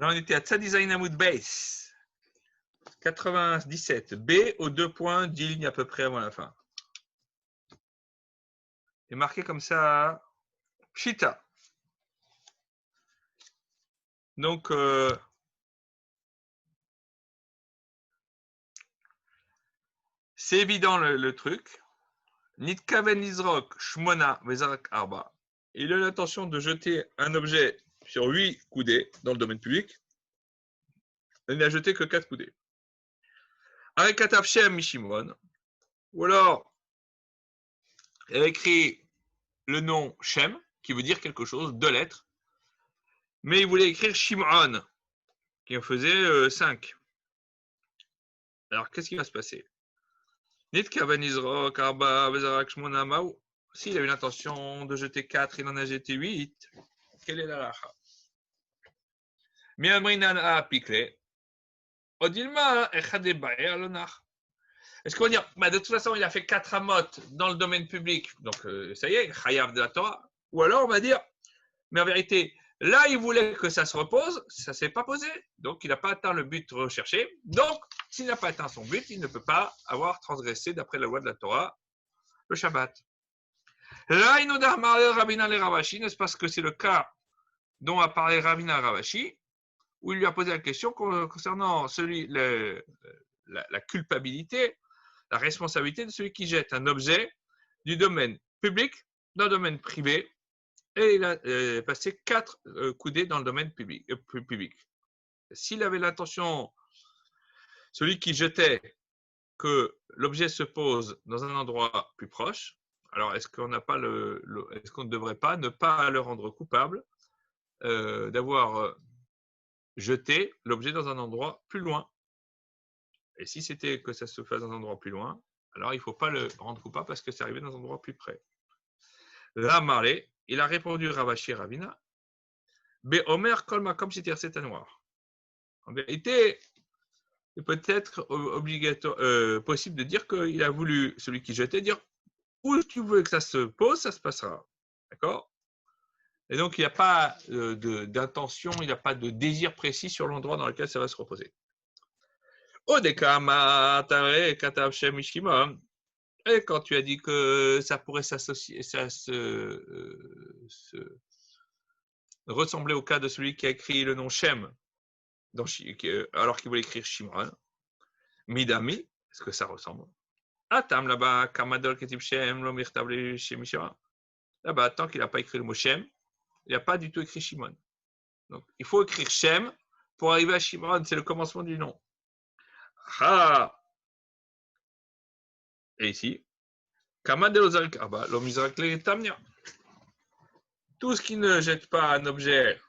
Là, on était à Tzadizayin Amoud Base. 97. B aux 2 points, 10 lignes à peu près avant la fin. Et marqué comme ça, Pshita. Donc, c'est évident le truc. Nitkaven Nizrok Shmona Vezarak Arba. Il a l'intention de jeter un objet sur 8 coudées dans le domaine public. Il n'a jeté que 4 coudées. Arekatav Shem Mishimon. Ou alors, elle a écrit le nom Shem, qui veut dire quelque chose, 2 lettres. Mais il voulait écrire Shimon, qui en faisait 5. Alors, qu'est-ce qui va se passer? Nitkaven Nizrok Arba Vezarak Shmona Maou. S'il a eu l'intention de jeter 4, il en a jeté 8. Quelle est la lacha? Est-ce qu'on va dire, de toute façon, il a fait 4 amotes dans le domaine public, donc ça y est, chayav de la Torah. Ou alors on va dire, mais en vérité, là, il voulait que ça se repose, ça ne s'est pas posé, donc il n'a pas atteint le but recherché. Donc, s'il n'a pas atteint son but, il ne peut pas avoir transgressé, d'après la loi de la Torah, le Shabbat. Là, il nous a marlé Rabina le Ravashi, n'est-ce pas que c'est le cas dont a parlé Rabina Ravashi, où il lui a posé la question concernant la culpabilité, la responsabilité de celui qui jette un objet du domaine public dans le domaine privé, et il a passé 4 coudées dans le domaine public. S'il avait l'intention, celui qui jetait, que l'objet se pose dans un endroit plus proche, alors est-ce qu'on ne devrait pas ne pas le rendre coupable d'avoir jeté l'objet dans un endroit plus loin? Et si c'était que ça se fasse dans un endroit plus loin, alors il ne faut pas le rendre coupable parce que c'est arrivé dans un endroit plus près. Là, Marley, il a répondu Ravashi Ravina, Be Omer Kol Makom Shetir c'est à noir. En vérité, il peut être possible de dire qu'il a voulu, celui qui jetait, dire où tu veux que ça se pose, ça se passera. D'accord? Et donc, il n'y a pas d'intention, il n'y a pas de désir précis sur l'endroit dans lequel ça va se reposer. Et quand tu as dit que ça pourrait s'associer, ça ressembler au cas de celui qui a écrit le nom Shem, alors qu'il voulait écrire Shimon, Midami, est-ce que ça ressemble? Atam là-bas, Kamadol Ketib Shem, lo mirtable Shemishara. Là-bas, tant qu'il n'a pas écrit le mot Shem, il n'a pas du tout écrit Shimon. Donc, il faut écrire Shem pour arriver à Shimon, c'est le commencement du nom. Ah! Et ici, Kamadel Ozarik Abba, lo Mizrakle Tamnia. Tout ce qui ne jette pas un objet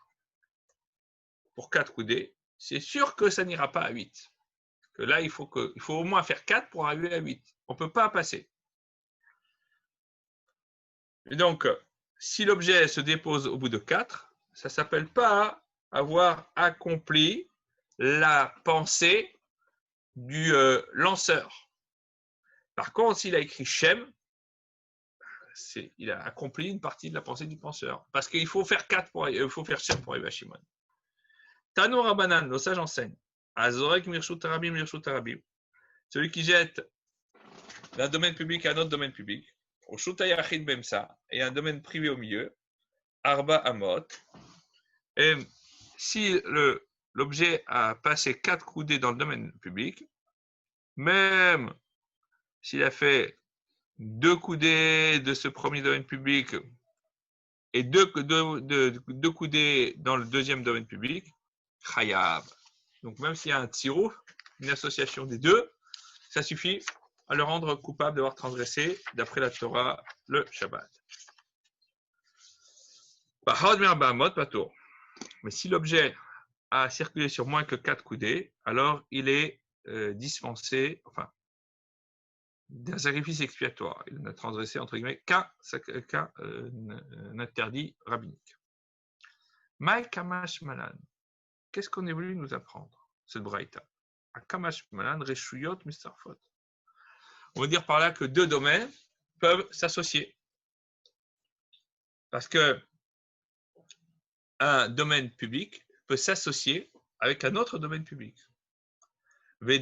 pour 4 coudées, c'est sûr que ça n'ira pas à 8. Que là, il faut au moins faire 4 pour arriver à 8. On ne peut pas passer. Et donc, si l'objet se dépose au bout de 4, ça ne s'appelle pas avoir accompli la pensée du lanceur. Par contre, s'il a écrit Shem, il a accompli une partie de la pensée du penseur. Parce qu'il faut faire 4 il faut faire Shem pour arriver à Shimon. Tano Rabanan, nos sages enseignent. Azorek Mirshut Tarabim, Mirshut Tarabim. Celui qui jette d'un domaine public à un autre domaine public, au Shutayachid Bemsa, et un domaine privé au milieu, Arba Amot. Et si l'objet a passé 4 coudées dans le domaine public, même s'il a fait 2 coudées de ce premier domaine public et 2 coudées dans le deuxième domaine public, Chayav. Donc même s'il y a un tirou, une association des deux, ça suffit à le rendre coupable d'avoir transgressé, d'après la Torah, le Shabbat. Mais si l'objet a circulé sur moins que 4 coudées, alors il est dispensé, d'un sacrifice expiatoire. Il n'a transgressé, entre guillemets, qu'un interdit rabbinique. Maï Kamash Malan. Qu'est-ce qu'on est venu nous apprendre, cette braïta? Kamash Malan, Reshuyot, Mistarfot. On veut dire par là que 2 domaines peuvent s'associer. Parce que un domaine public peut s'associer avec un autre domaine public. On ne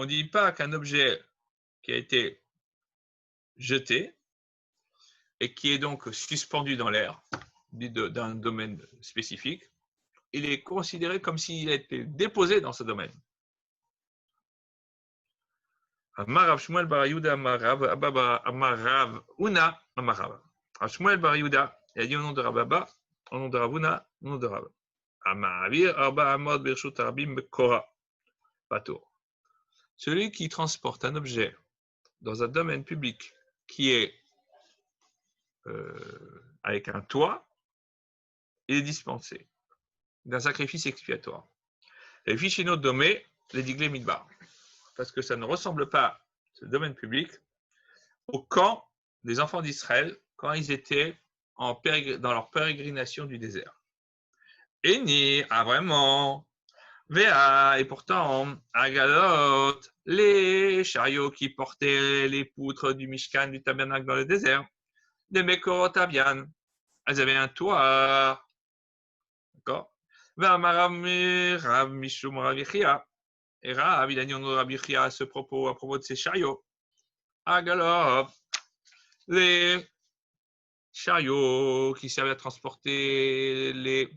dit pas qu'un objet qui a été jeté et qui est donc suspendu dans l'air d'un domaine spécifique, il est considéré comme s'il a été déposé dans ce domaine. Amarav Shmuel bar Yehuda Amarav Amarav Una Amarav. Shmuel bar Yehuda, il a dit au nom de Rababa, au nom de Ravuna, au nom de Rav. Amaravir Arba Amod Birshut Arabim Kora. Patour. Celui qui transporte un objet dans un domaine public qui est avec un toit, il est dispensé d'un sacrifice expiatoire. Les fichino domé, les diglé midbar. Parce que ça ne ressemble pas, ce domaine public, au camp des enfants d'Israël quand ils étaient dans leur pérégrination du désert. Et ni, vraiment, Véa, et pourtant, Agalot, les chariots qui portaient les poutres du Mishkan, du tabernacle dans le désert, des Mekorot Avian, elles avaient un toit. D'accord? Rav Mishum Rav Yechia. Et Rav, il a dit au nom de Rav Yechia à ce propos, à propos de ces chariots. Agalot, les chariots qui servaient à transporter le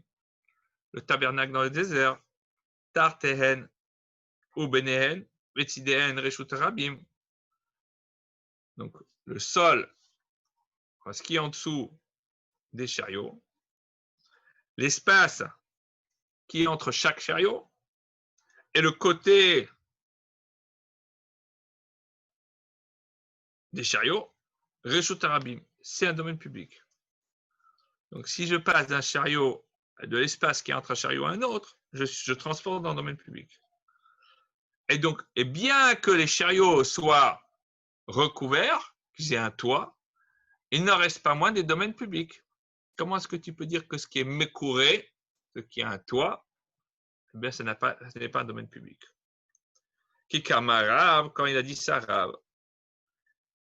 tabernacle dans le désert. Tartehen ou Benehen, Vetidehen, Reshut Rabim. Donc, le sol, ce qui est en dessous des chariots, l'espace qui est entre chaque chariot, et le côté des chariots, Reshut Rabim, c'est un domaine public. Donc, si je passe d'un chariot, de l'espace qui est entre un chariot et un autre, je transporte dans le domaine public. Et donc, et bien que les chariots soient recouverts, qu'ils aient un toit, il n'en reste pas moins des domaines publics. Comment est-ce que tu peux dire que ce qui est mécouré, ce qui a un toit, eh bien, ce n'est pas un domaine public. Kikamarav, quand il a dit ça, Rav,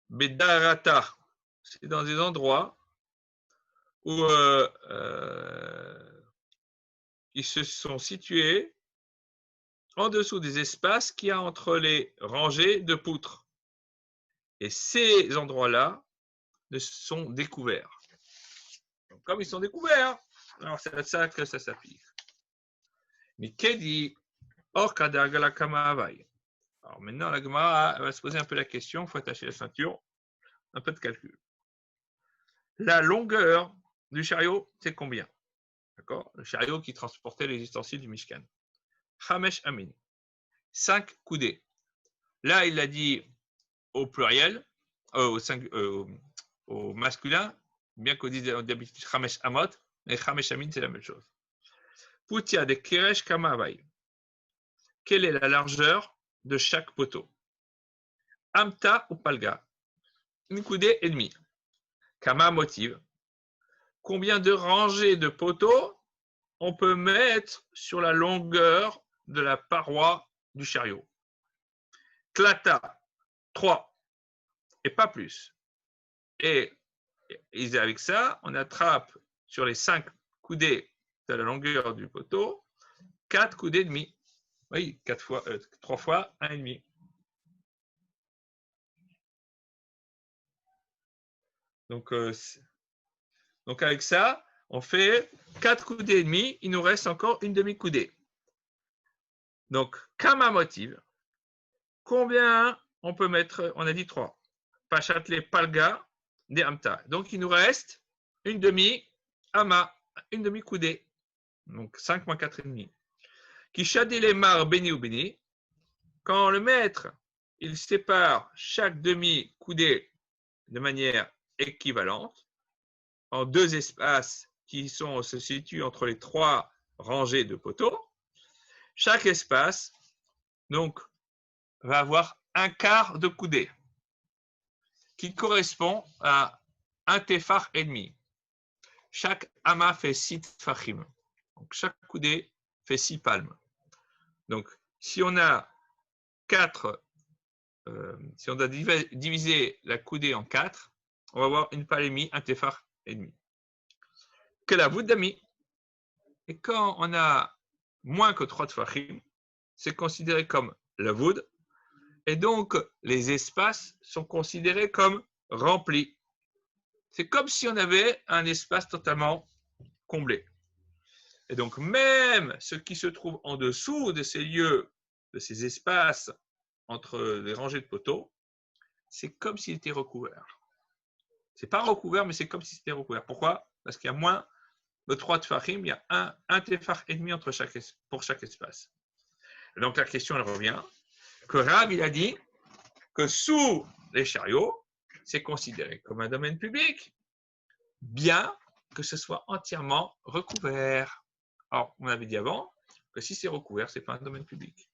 Bedarata, c'est dans des endroits où ils se sont situés en dessous des espaces qu'il y a entre les rangées de poutres. Et ces endroits-là sont découverts. Donc, comme ils sont découverts, alors c'est à ça que ça s'applique. Mais Kedi, or Kadargala Kamavai. Alors maintenant, la Gemara va se poser un peu la question, il faut attacher la ceinture, un peu de calcul. La longueur du chariot, c'est combien? D'accord? Le chariot qui transportait les ustensiles du Mishkan. Hamesh Amin. 5 coudées. Là, il l'a dit au pluriel, au masculin, bien qu'on dise d'habitude Hamesh Amot, mais Hamesh Amin, c'est la même chose. Poutia de Keresh Kamavai. Quelle est la largeur de chaque poteau? Amta ou Palga. Une coudée et demie. Kama motive. Combien de rangées de poteaux on peut mettre sur la longueur de la paroi du chariot? Tlata, 3, et pas plus. Et avec ça, on attrape sur les 5 coudées de la longueur du poteau, 4 coudées et demi. Oui, 3 fois 1,5. Donc avec ça, on fait 4 coudées et demi, il nous reste encore une demi-coudée. Donc, Kama motive, combien on peut mettre? On a dit 3. Pachatle Palga de Amta. Donc, il nous reste une demi-ama, une demi-coudée. Donc, 5 moins 4,5. Kishadile Mar Beni ou Beni. Quand le maître, il sépare chaque demi-coudée de manière équivalente, en 2 espaces qui se situent entre les 3 rangées de poteaux, chaque espace donc, va avoir un quart de coudée qui correspond à un tefach et demi. Chaque ama fait 6 tefachim. Donc, chaque coudée fait 6 palmes. Donc, si on a si on doit diviser la coudée en 4, on va avoir une palme et demie, un tefach et demi. Que la voûte d'amis. Et quand on a moins que 3 tfachim, c'est considéré comme lavoud. Et donc, les espaces sont considérés comme remplis. C'est comme si on avait un espace totalement comblé. Et donc, même ce qui se trouve en dessous de ces lieux, de ces espaces entre les rangées de poteaux, c'est comme s'il était recouvert. C'est pas recouvert, mais c'est comme si c'était recouvert. Pourquoi? Parce qu'il y a moins de 3 tefachim, il y a un tefach et demi pour chaque espace. Et donc, la question, elle revient, que Rav, il a dit que sous les chariots, c'est considéré comme un domaine public, bien que ce soit entièrement recouvert. Alors, on avait dit avant que si c'est recouvert, ce n'est pas un domaine public.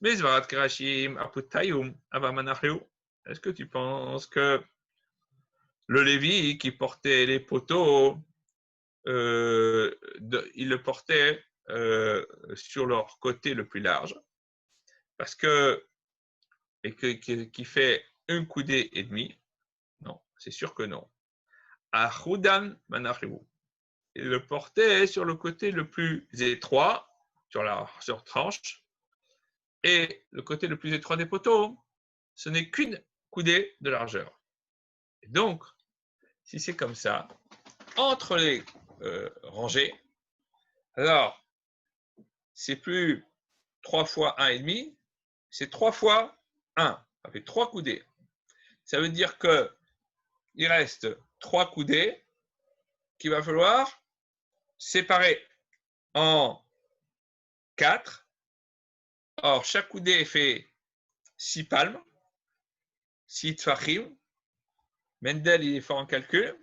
Mais est-ce que tu penses que le Lévi qui portait les poteaux, il le portait sur leur côté le plus large, parce que et qui fait un coudée et demi? Non, c'est sûr que non. Achudan Manachlevu. Il le portait sur le côté le plus étroit, sur la tranche, et le côté le plus étroit des poteaux, ce n'est qu'une coudée de largeur. Et donc, si c'est comme ça, entre les rangées, alors, c'est plus 3 fois 1,5, c'est 3 fois 1. Ça fait 3 coudées. Ça veut dire qu'il reste 3 coudées qu'il va falloir séparer en 4. Or, chaque coudée fait 6 palmes, 6 tfachim. Mendel, il est fort en calcul.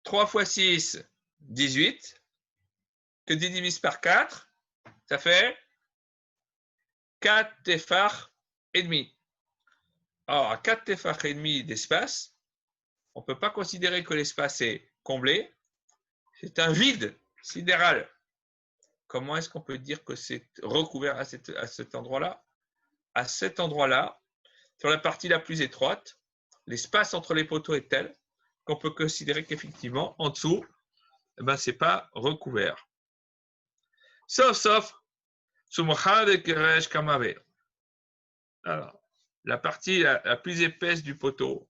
3 fois 6, 18. Que tu divises par 4, ça fait 4 tefach et demi. Or, à 4 tefach et demi d'espace, on ne peut pas considérer que l'espace est comblé. C'est un vide sidéral. Comment est-ce qu'on peut dire que c'est recouvert à cet endroit-là? À cet endroit-là, sur la partie la plus étroite, l'espace entre les poteaux est tel qu'on peut considérer qu'effectivement, en dessous, ce n'est pas recouvert. Sauf, alors, la partie la plus épaisse du poteau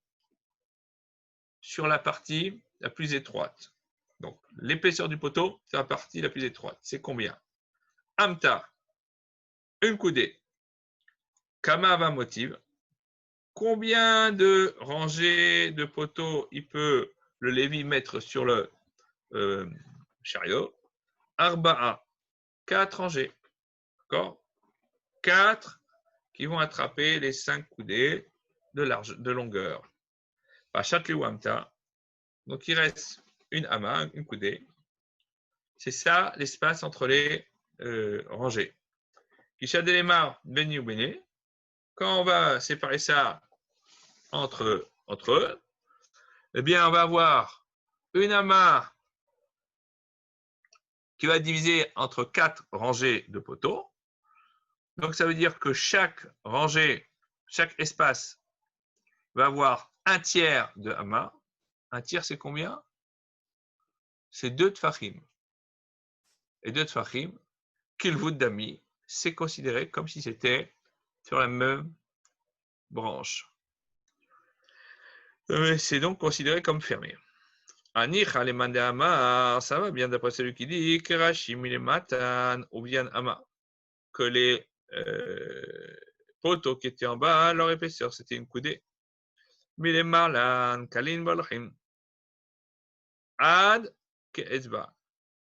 sur la partie la plus étroite. Donc, l'épaisseur du poteau, c'est la partie la plus étroite. C'est combien? Amta, une coudée. Kamava motive. Combien de rangées de poteaux il peut le Lévi mettre sur le chariot? Arba'a, 4 rangées. D'accord? 4 qui vont attraper les 5 coudées de longueur. Pachatli Amta. Donc, il reste une ama, une coudée. C'est ça l'espace entre les rangées. Kishadelemar Beni ou Bene. Quand on va séparer ça entre eux, eh bien, on va avoir une ama qui va diviser entre 4 rangées de poteaux. Donc, ça veut dire que chaque rangée, chaque espace va avoir un tiers de ama. Un tiers, c'est combien? C'est 2 tfachim. Et 2 tfachim, kilvut dami, c'est considéré comme si c'était sur la même branche. C'est donc considéré comme fermé. Anich alemande ama, ça va bien d'après celui qui dit que Rachim il est matan ou bien ama, que les poteaux qui étaient en bas, leur épaisseur c'était une coudée. Mais les marlan kalin balchim ad ke etzba,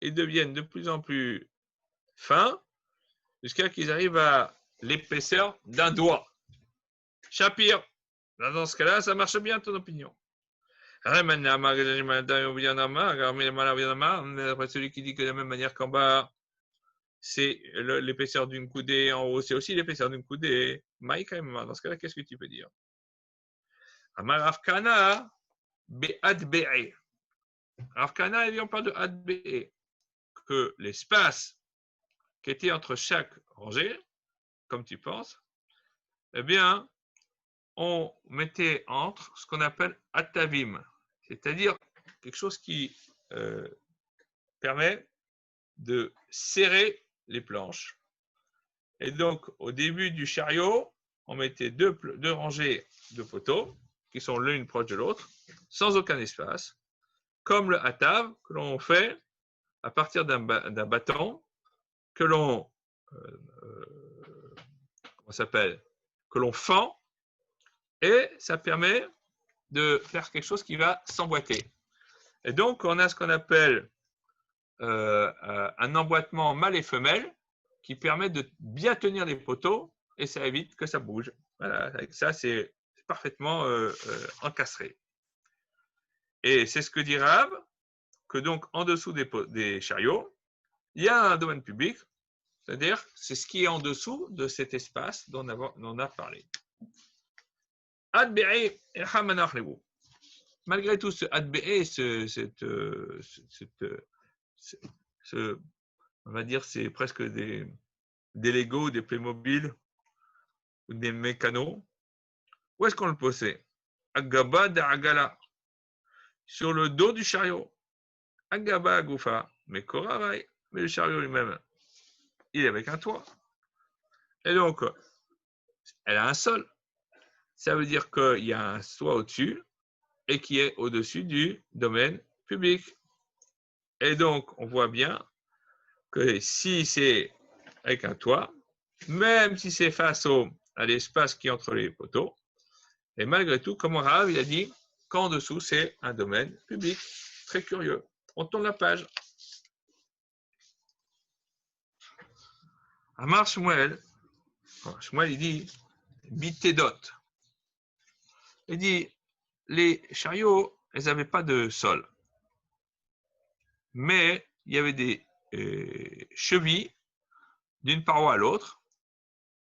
ils deviennent de plus en plus fins jusqu'à qu'ils arrivent à l'épaisseur d'un doigt. Shapir, dans ce cas-là, ça marche bien ton opinion. Après celui qui dit que de la même manière qu'en bas, c'est l'épaisseur d'une coudée, en haut, c'est aussi l'épaisseur d'une coudée. Dans ce cas-là, qu'est-ce que tu peux dire? Rafkana, be'adbe'e. Rafkana, il on parle de adbe'e, que l'espace qui était entre chaque rangée, comme tu penses, eh bien, on mettait entre ce qu'on appelle atavim, c'est-à-dire quelque chose qui permet de serrer les planches. Et donc, au début du chariot, on mettait deux rangées de poteaux qui sont l'une proche de l'autre, sans aucun espace, comme le hatav que l'on fait à partir d'un bâton que l'on que l'on fend, et ça permet de faire quelque chose qui va s'emboîter. Et donc, on a ce qu'on appelle un emboîtement mâle et femelle qui permet de bien tenir les poteaux et ça évite que ça bouge. Voilà, avec ça, c'est parfaitement encastré. Et c'est ce que dit Rab, que donc en dessous des chariots, il y a un domaine public, c'est-à-dire c'est ce qui est en dessous de cet espace dont on a parlé. Malgré tout, ce adbe'e, on va dire, c'est presque des Lego, des Playmobil ou des mécanos. Où est-ce qu'on le posait? Agaba d'Agala, sur le dos du chariot. Agaba Agoufa, mais Korarai, mais le chariot lui-même, il est avec un toit. Et donc, elle a un sol. Ça veut dire qu'il y a un toit au-dessus et qui est au-dessus du domaine public. Et donc, on voit bien que si c'est avec un toit, même si c'est face à l'espace qui est entre les poteaux, et malgré tout, comme Rav, il a dit qu'en dessous, c'est un domaine public. Très curieux. On tourne la page. Amar Shmuel, il dit Bitédot. Il dit les chariots, ils n'avaient pas de sol. Mais il y avait des chevilles d'une paroi à l'autre.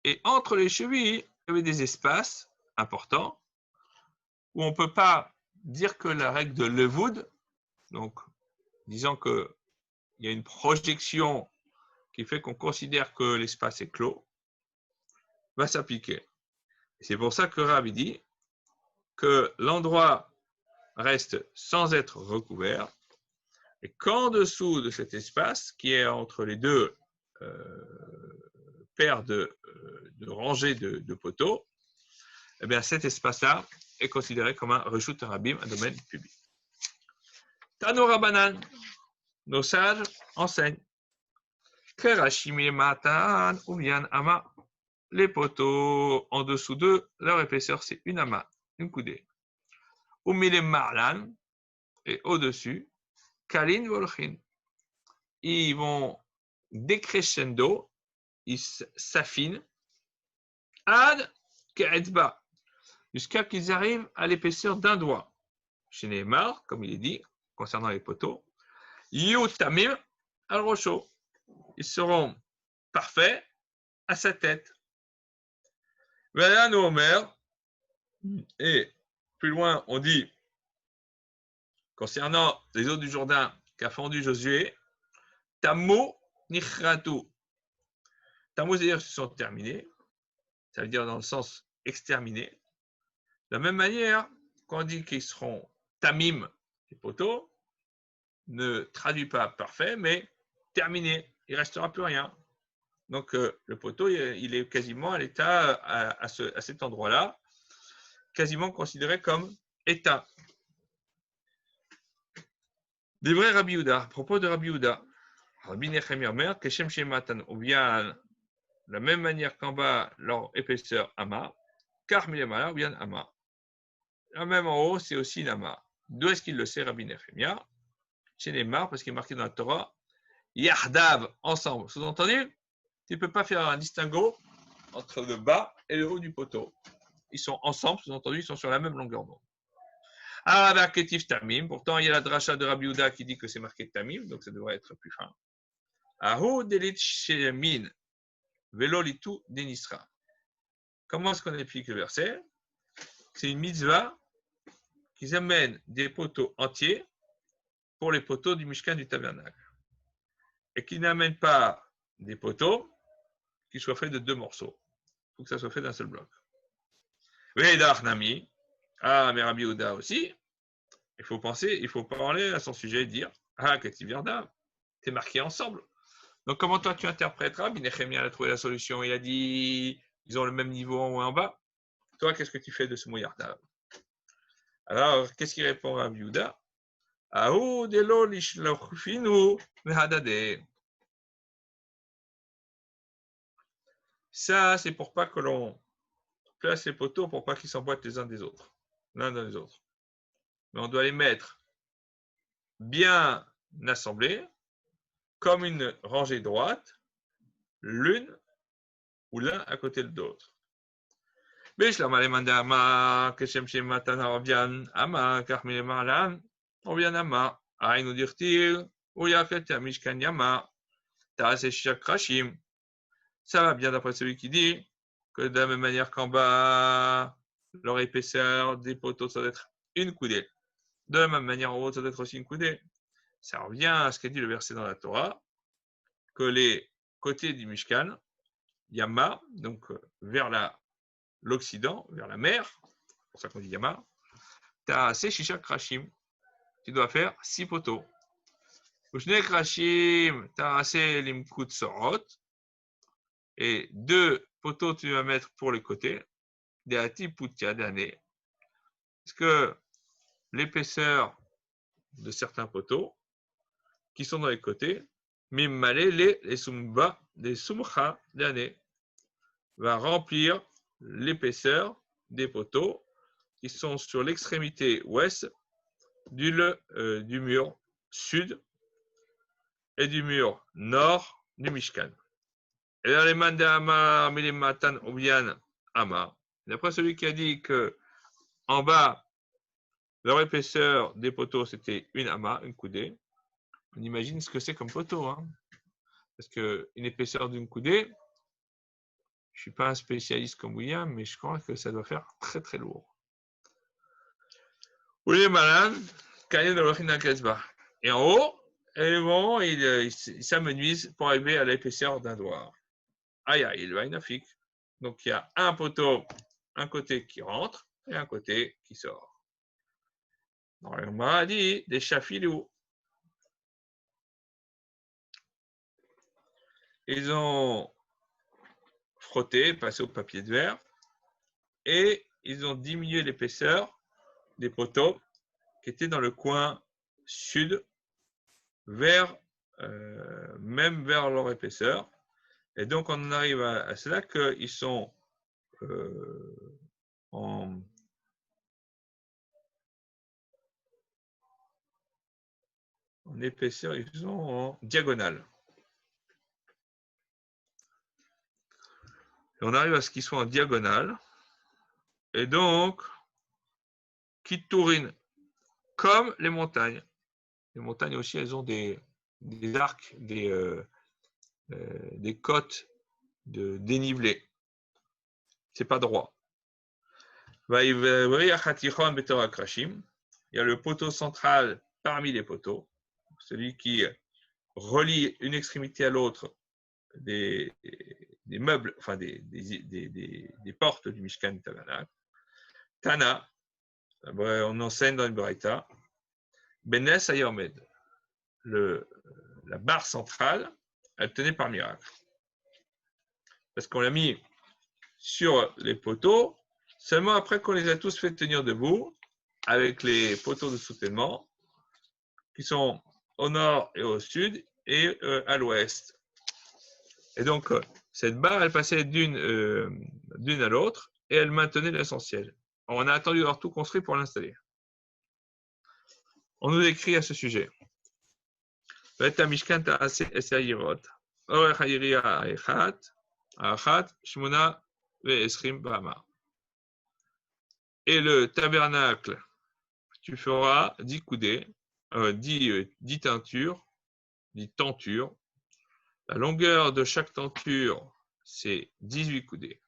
Et entre les chevilles, il y avait des espaces importants où on ne peut pas dire que la règle de Lewood, donc disant qu'il y a une projection qui fait qu'on considère que l'espace est clos, va s'appliquer. C'est pour ça que Rav dit que l'endroit reste sans être recouvert et qu'en dessous de cet espace qui est entre les deux paires de rangées de poteaux, eh bien cet espace-là est considéré comme un reshut rabim, un domaine public. Tano Rabanan, nos sages enseignent que Rashimi Matan ou bien Ama, les poteaux en dessous d'eux, leur épaisseur c'est une ama, une coudée. Umile Marlan, et au-dessus, Kalin Volchin. Ils vont décrescendo, ils s'affinent, ad ke'etzba, jusqu'à qu'ils arrivent à l'épaisseur d'un doigt. Chez Neymar, comme il est dit, concernant les poteaux, Yu Tamim al-Rosho. Ils seront parfaits à sa tête. Voilà nos Omer. Et plus loin, on dit, concernant les eaux du Jourdain qu'a fendu Josué, Tamu Nichratu. Tamu, c'est-à-dire qu'ils sont terminés. Ça veut dire dans le sens exterminés. De la même manière, quand on dit qu'ils seront tamim, les poteaux, ne traduit pas parfait, mais terminé. Il ne restera plus rien. Donc, le poteau, il est quasiment à l'état, à cet endroit-là, quasiment considéré comme état. Des vrais Rabbi Yehuda, à propos de Rabbi Yehuda, Rabbi Nechemia Omer, Keshem Shematan, ou bien de la même manière qu'en bas, leur épaisseur Ama, car Milemala, ou bien Ama. Là même en haut, c'est aussi une Ama. D'où est-ce qu'il le sait, Rabbi Nechemia? Chez les Mar, parce qu'il est marqué dans la Torah, Yahdav, ensemble. Sous-entendu, tu ne peux pas faire un distinguo entre le bas et le haut du poteau. Ils sont ensemble, sous-entendu, ils sont sur la même longueur d'onde. Ah, Ketif Tamim, pourtant il y a la dracha de Rabbi Yehuda qui dit que c'est marqué Tamim, donc ça devrait être plus fin. Ahu Delit Shemin, Velo Litu Denisra. Comment est-ce qu'on applique le verset? C'est une mitzvah qui amène des poteaux entiers pour les poteaux du Mishkan du Tabernacle. Et qui n'amène pas des poteaux qui soient faits de deux morceaux. Il faut que ça soit fait d'un seul bloc. Vedach Nami. Ah, mais Rabbi Yehuda aussi, il faut parler à son sujet et dire, ah, Ketiv Yarda, t'es marqué ensemble. Donc, comment toi tu interpréteras? Binechemia a trouvé la solution. Il a dit ils ont le même niveau en haut et en bas. Toi, qu'est-ce que tu fais de ce mot yarda? Alors, qu'est-ce qu'il répond à Yehuda? Aou delo lishlochfinu mehadade. Ça, c'est pour pas que l'on place les poteaux, pour pas qu'ils s'emboîtent les uns des autres, l'un dans les autres. Mais on doit les mettre bien assemblés, comme une rangée droite, l'une ou l'un à côté de l'autre. Bishlam alemanda ama, keshem shematan arabian, ama, karmile malan, arabian ama, aïnou dirtir, ou yafet mishkan yama, tarase shakrashim. Ça va bien d'après celui qui dit que de la même manière qu'en bas, leur épaisseur des poteaux ça doit être une coudée. De la même manière en haut, ça doit être aussi une coudée. Ça revient à ce qu'a dit le verset dans la Torah, que les côtés du Mishkan, Yama, donc vers l'Occident, vers la mer, c'est pour ça qu'on dit Yama, tu as assez Shisha Krashim, tu dois faire 6 poteaux. Ushne Krashim, tu as assez Limkut Sorot, et 2 poteaux tu vas mettre pour les côtés, des Ati Putia d'année. Parce que l'épaisseur de certains poteaux qui sont dans les côtés, Mimmalé les Sumba, des Sumcha d'année, va remplir l'épaisseur des poteaux qui sont sur l'extrémité ouest du mur sud et du mur nord du Mishkan. Et dans les Mandama, Milimatan, Oubian, Ama, d'après celui qui a dit que en bas, leur épaisseur des poteaux, c'était une Ama, une coudée, on imagine ce que c'est comme poteau. Hein. Parce qu'une épaisseur d'une coudée, je ne suis pas un spécialiste comme William, mais je crois que ça doit faire très très lourd. Et en haut, ils s'amenuisent pour arriver à l'épaisseur d'un doigt. Aïe, il va une affique. Donc il y a un poteau, un côté qui rentre et un côté qui sort. Normalement, on a dit des chafilous. Ils ont frotté, passé au papier de verre et ils ont diminué l'épaisseur des poteaux qui étaient dans le coin sud même vers leur épaisseur. Et donc, on arrive à cela qu'ils sont en épaisseur, ils sont en diagonale. Et on arrive à ce qu'ils soient en diagonale. Et donc, qui tourinent comme les montagnes. Les montagnes aussi, elles ont des arcs, des côtes de dénivelé. C'est pas droit. Il y a le poteau central parmi les poteaux, celui qui relie une extrémité à l'autre des meubles, enfin des portes du Mishkan Tabernacle. Tana, on enseigne dans le Braïta, Benes Ayomed, la barre centrale, elle tenait par miracle. Parce qu'on l'a mis sur les poteaux, seulement après qu'on les a tous fait tenir debout, avec les poteaux de soutènement, qui sont au nord et au sud et à l'ouest. Et donc, cette barre, elle passait d'une à l'autre et elle maintenait l'essentiel. On a attendu d'avoir tout construit pour l'installer. On nous écrit à ce sujet. Et le tabernacle, tu feras 10 coudées, 10 teintures, 10 tentures. La longueur de chaque tenture, c'est 18 coudées.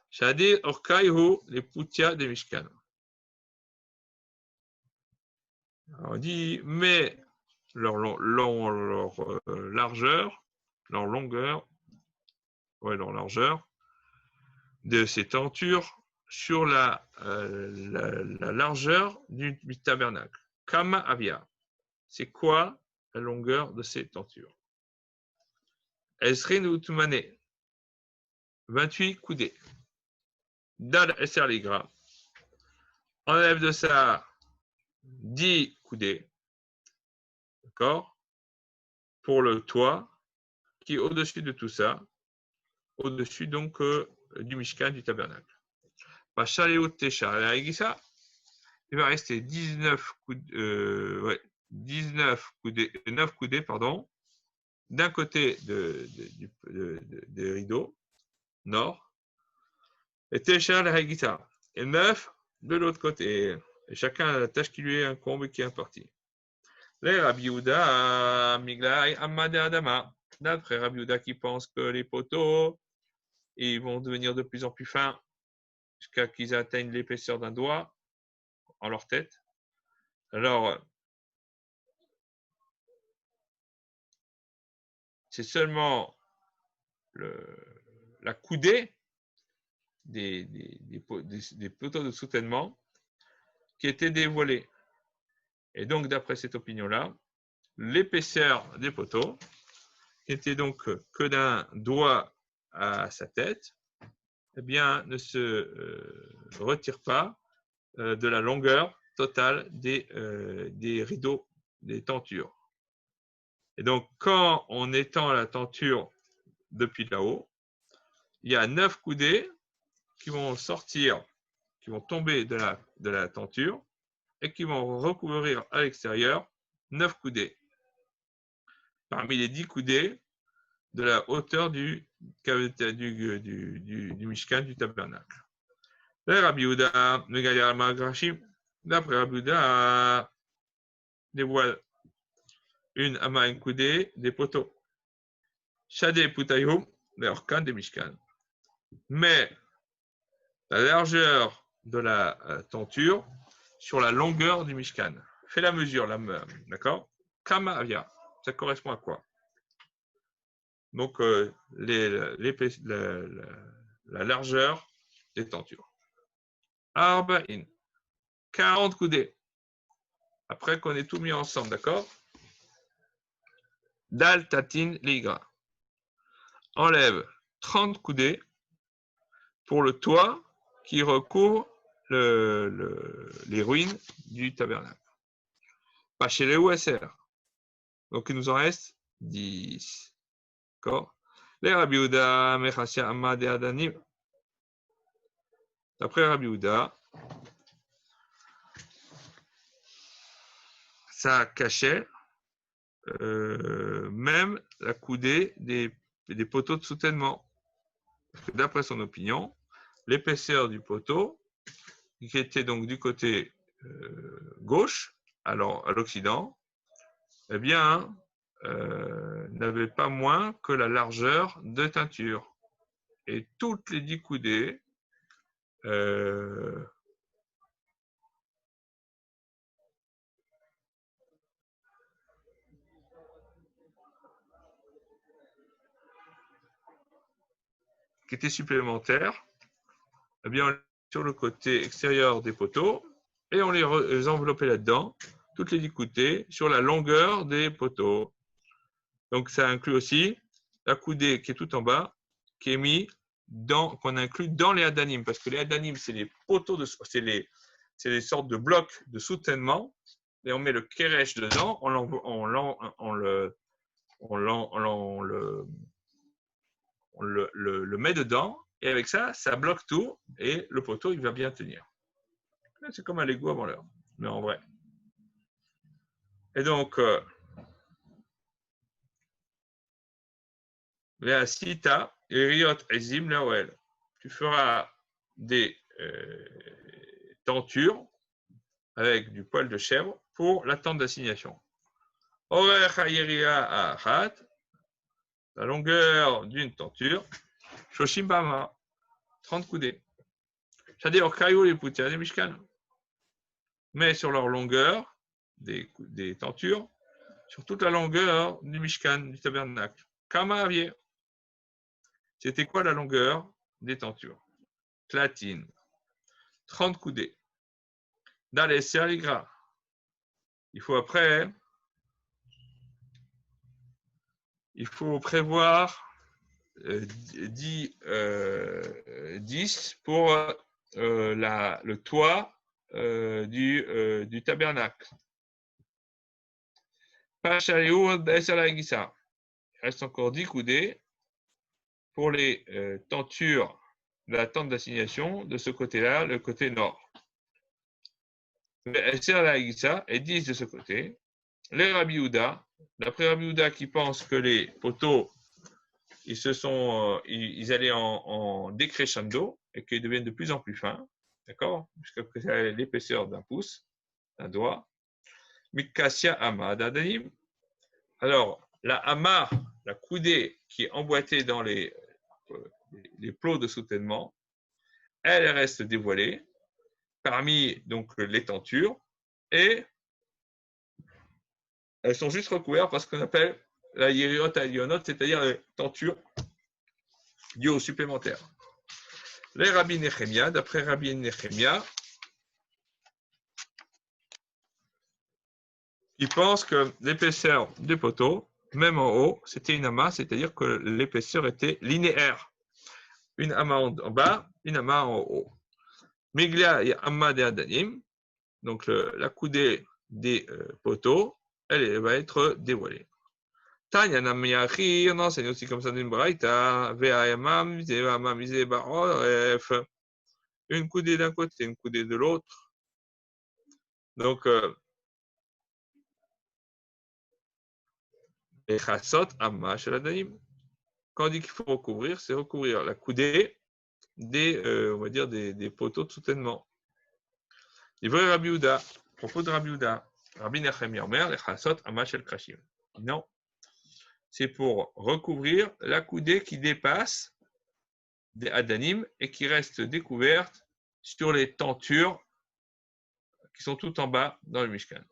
Shadi Orkaihu, les Poutia des Mishkan. On dit, mais leur largeur, leur longueur, leur largeur de ces tentures sur la largeur du tabernacle. Kama Avia. C'est quoi la longueur de ces tentures? Esrin Utmane, 28 coudées. Dal Esser Ligra. Enlève de ça 10 coudées. D'accord? Pour le toit, qui est au-dessus de tout ça, au-dessus donc du Mishkan, du tabernacle. Il va rester 19 coudées, 9 coudées, pardon, d'un côté des rideaux, nord, et Téchar la Hagita, et 9 de l'autre côté. Et chacun a la tâche qui lui incombe et qui est impartie. Les Rabbi Yehuda, Miglai, Amad et Adama. D'après Rabbi Yehuda qui pense que les poteaux, ils vont devenir de plus en plus fins jusqu'à qu'ils atteignent l'épaisseur d'un doigt en leur tête. Alors, c'est seulement la coudée des poteaux de soutènement qui était dévoilée. Et donc, d'après cette opinion-là, l'épaisseur des poteaux, qui était donc que d'un doigt à sa tête, eh bien, ne se retire pas de la longueur totale des rideaux, des tentures. Et donc, quand on étend la tenture depuis là-haut, il y a 9 coudées qui vont sortir, qui vont tomber de la tenture et qui vont recouvrir à l'extérieur 9 coudées. Parmi les 10 coudées de la hauteur du Mishkan, du tabernacle. Rabbi Yehuda, d'après Rabbi Yehuda, dévoile une ama, une coudée, des poteaux. Shadé Putayum, les orkanes des Mishkan. Mais la largeur de la tenture sur la longueur du Mishkan. Fais la mesure, d'accord? Kama avia, ça correspond à quoi? Donc, la largeur des tentures. Arba'in, 40 coudées. Après qu'on ait tout mis ensemble, d'accord? Dal tatin ligra. Enlève 30 coudées pour le toit qui recouvre les ruines du tabernacle. Pas chez les OSR. Donc, il nous en reste 10. D'accord? Les Rabbi Yehuda, Mechassia, Amad et Adanim. D'après Rabbi Yehuda, ça cachait même la coudée des poteaux de soutènement. Parce que d'après son opinion, l'épaisseur du poteau, qui était donc du côté gauche, alors à l'Occident, eh bien, n'avait pas moins que la largeur de teinture. Et toutes les 10 coudées qui étaient supplémentaires, eh bien, sur le côté extérieur des poteaux, et on les enveloppait là-dedans, toutes les 10 coudées, sur la longueur des poteaux. Donc, ça inclut aussi la coudée qui est tout en bas, qui est mis qu'on inclut dans les adanim, parce que les adanim, c'est les poteaux, c'est les sortes de blocs de soutènement, et on met le kéresh dedans, on le met dedans, et avec ça, ça bloque tout, et le poteau, il va bien tenir. C'est comme un Lego avant l'heure, mais en vrai. Et donc, la sita, Eriot Ezim Laoel. Tu feras des tentures avec du poil de chèvre pour la tente d'assignation. La longueur d'une tenture, Shoshim Bama, 30 coudées. C'est-à-dire Kayo les Poutia des Mishkan. Mais sur leur longueur des tentures, sur toute la longueur du Mishkan, du tabernacle. Kama Avier. C'était quoi la longueur des tentures? Platine. 30 coudées. Dans les serligras. Il faut prévoir 10 pour le toit du tabernacle. Il reste encore 10 coudées pour les tentures de la tente d'assignation de ce côté-là, le côté nord. Et 10 de ce côté. Les Rabbi Yehuda, d'après Rabbi Yehuda qui pense que les poteaux, ils allaient en décrescendo et qu'ils deviennent de plus en plus fins, d'accord, jusqu'à l'épaisseur d'un pouce, d'un doigt. Mikassia Hama d'Adanim. Alors, la Hama, la coudée qui est emboîtée dans les plots de soutènement, elle reste dévoilée parmi donc les tentures et elles sont juste recouvertes par ce qu'on appelle la Yeriot Alionot, c'est-à-dire les tentures du haut supplémentaires. Les Rabbi Nechemia, d'après Rabbi Nechemia, ils pensent que l'épaisseur des poteaux, même en haut, c'était une amas, c'est-à-dire que l'épaisseur était linéaire. Une amas en bas, une amas en haut. Miglia et amas de Adanim, donc la coudée des poteaux, elle va être dévoilée. Tanya Namiachi, on enseigne aussi comme ça d'une braïta, une coudée d'un côté, une coudée de l'autre. Donc, et chassot amma shel adanim. Quand on dit qu'il faut recouvrir, c'est recouvrir la coudée on va dire des poteaux de soutènement. Il veut Rabbi Yehuda, propos de Rabbi Yehuda, Rabbi Nechemia Omer, les chassot amma shel krashim. Non, c'est pour recouvrir la coudée qui dépasse des adanim et qui reste découverte sur les tentures qui sont tout en bas dans le Mishkan.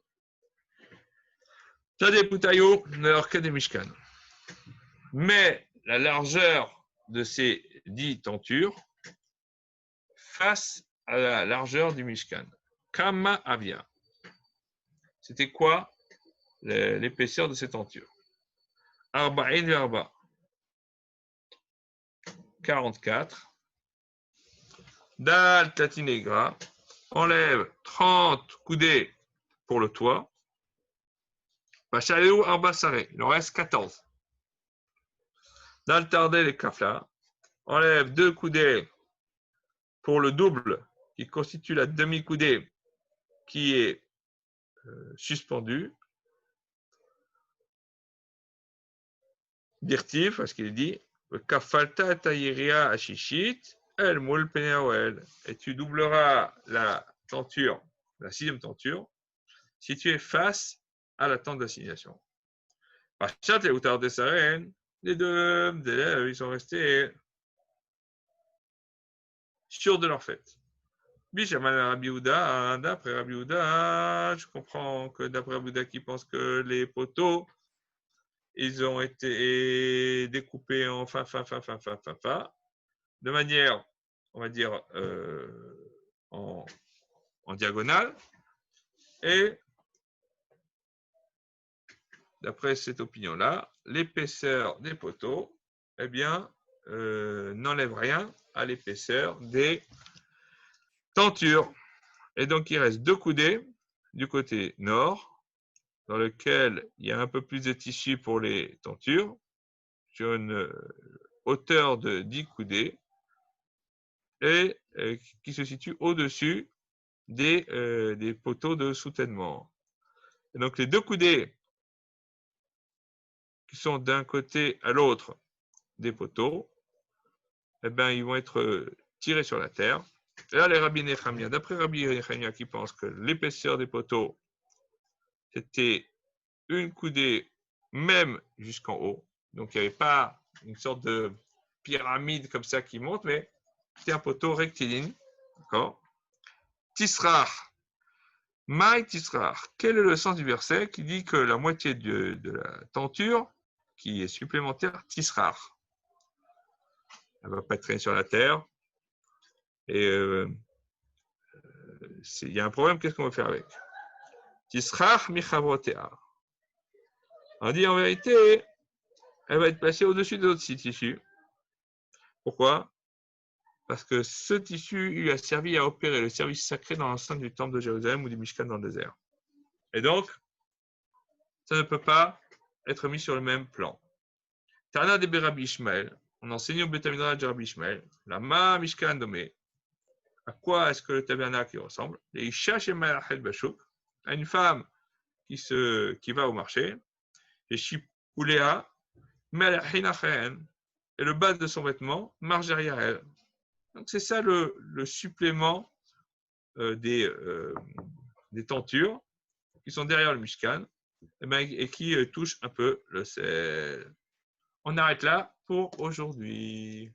Ça des putayo n'alors que des Mishkan. Mais la largeur de ces 10 tentures face à la largeur du Mishkan. Kama avia. C'était quoi l'épaisseur de ces tentures? Arba'in verba. 44. Dal tatinegra. Enlève 30 coudées pour le toit. Bachaleu arbasare. Il en reste 14. Dal tardel et kafla. Enlève 2 coudées pour le double qui constitue la demi-coudée qui est suspendue. Dirtiv, parce qu'il dit Kafalta tayiria ashishit el mul peneawel. Et tu doubleras la tenture, la 6e tenture, si tu es face à la tente d'assignation. Pachat et Outar de Saren, les deux élèves, ils sont restés sûrs de leur fête. Bishaman Rabbi Yehuda, d'après Rabbi Yehuda, je comprends que d'après Rabbi Yehuda qui pense que les poteaux, ils ont été découpés en fin, de manière, on va dire, en diagonale. Et d'après cette opinion-là, l'épaisseur des poteaux, eh bien, n'enlève rien à l'épaisseur des tentures. Et donc, il reste 2 coudées du côté nord, dans lequel il y a un peu plus de tissu pour les tentures, sur une hauteur de 10 coudées, et qui se situe au-dessus des poteaux de soutènement. Et donc, les 2 coudées qui sont d'un côté à l'autre des poteaux, eh bien, ils vont être tirés sur la terre. Et là, les Rabbi Nechemia, d'après Rabbi Nechemia qui pense que l'épaisseur des poteaux, c'était une coudée même jusqu'en haut. Donc, il n'y avait pas une sorte de pyramide comme ça qui monte, mais c'était un poteau rectiligne. D'accord? Tisrach. Maï Tisrach. Quel est le sens du verset qui dit que la moitié de la tenture, qui est supplémentaire, Tisrach. Elle ne va pas traîner sur la terre. Et il y a un problème, qu'est-ce qu'on va faire avec? Tisrach michavrotea. On dit en vérité, elle va être placée au-dessus des autres tissus. Pourquoi? Parce que ce tissu lui a servi à opérer le service sacré dans l'enceinte du temple de Jérusalem ou du Mishkan dans le désert. Et donc, ça ne peut pas être mis sur le même plan. Tana de Rabbi Ishmael, on enseigne au Betamidra de Rabbi Ishmael, la Ma Mishkan Domé. À quoi est-ce que le tabernacle ressemble? Et Isha Shemalachel Bashuk, à une femme qui va au marché, et Shipulea, Melachinachen, et le bas de son vêtement marche derrière elle. Donc c'est ça le supplément des tentures qui sont derrière le Mishkan et qui touchent un peu le sel. On arrête là pour aujourd'hui.